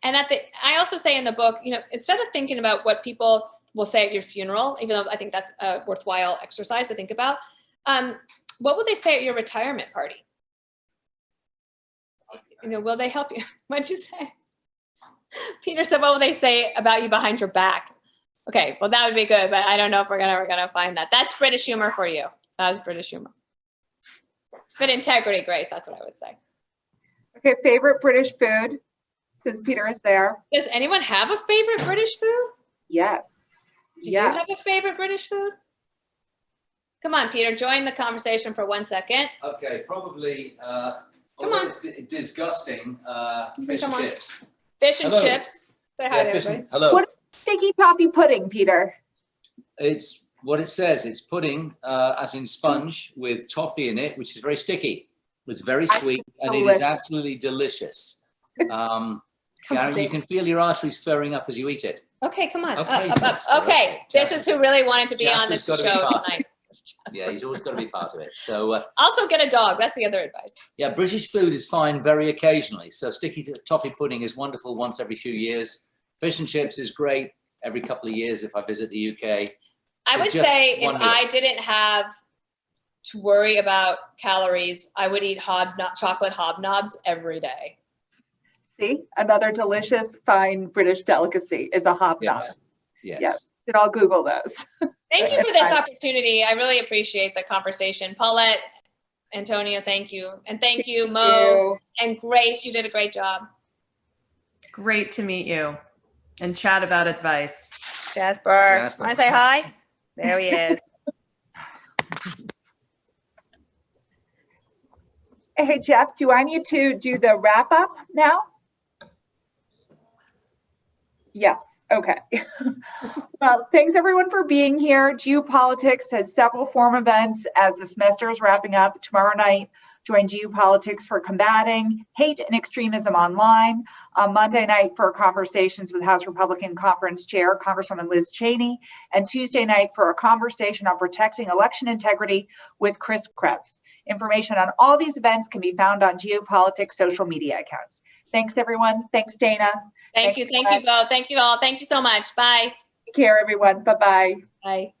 And I also say in the book, instead of thinking about what people will say at your funeral, even though I think that's a worthwhile exercise to think about, what will they say at your retirement party? Will they help you? What'd you say? Peter said, what will they say about you behind your back? Okay, well, that would be good, but I don't know if we're ever gonna find that. That's British humor for you. That was British humor. But integrity, Grace, that's what I would say. Okay, favorite British food, since Peter is there. Does anyone have a favorite British food? Yes. Do you have a favorite British food? Come on, Peter, join the conversation for 1 second. Okay, probably, Come on. it's disgusting, fish and chips. Fish and Hello. chips. Say hi to everybody. Hello. What is sticky toffee pudding, Peter? It's what it says. It's pudding, as in sponge, with toffee in it, which is very sticky. It's very sweet, and it is absolutely delicious. Gary, you can feel your arteries flaring up as you eat it. Okay, come on. Okay, Up. Okay, this is who really wanted to be on this Jasper's gotta show be part of tonight. Yeah, he's always got to be part of it. So Also get a dog. That's the other advice. yeah, British food is fine very occasionally. So sticky toffee pudding is wonderful once every few years. Fish and chips is great every couple of years if I visit the UK. I would say if I didn't have to worry about calories, I would eat chocolate hobnobs every day. See, another delicious, fine British delicacy is a hobnob. Yes. Yes. And I'll Google those. Thank you for this opportunity. I really appreciate the conversation. Paulette, Antonia, thank you. And thank you, Mo and Grace. You did a great job. Great to meet you and chat about advice. Jasper. Want to say hi? There he is. Hey, Jeff, do I need to do the wrap up now? Yes. Okay. Well, thanks everyone for being here. Geopolitics has several forum events as the semester is wrapping up. Tomorrow night, join Geopolitics for combating hate and extremism online. On Monday night for conversations with House Republican Conference Chair, Congresswoman Liz Cheney. And Tuesday night for a conversation on protecting election integrity with Chris Krebs. Information on all these events can be found on Geopolitics social media accounts. Thanks, everyone. Thanks, Dana. Thank you both. Thank you all. Thank you so much. Bye. Take care, everyone. Bye-bye. Bye.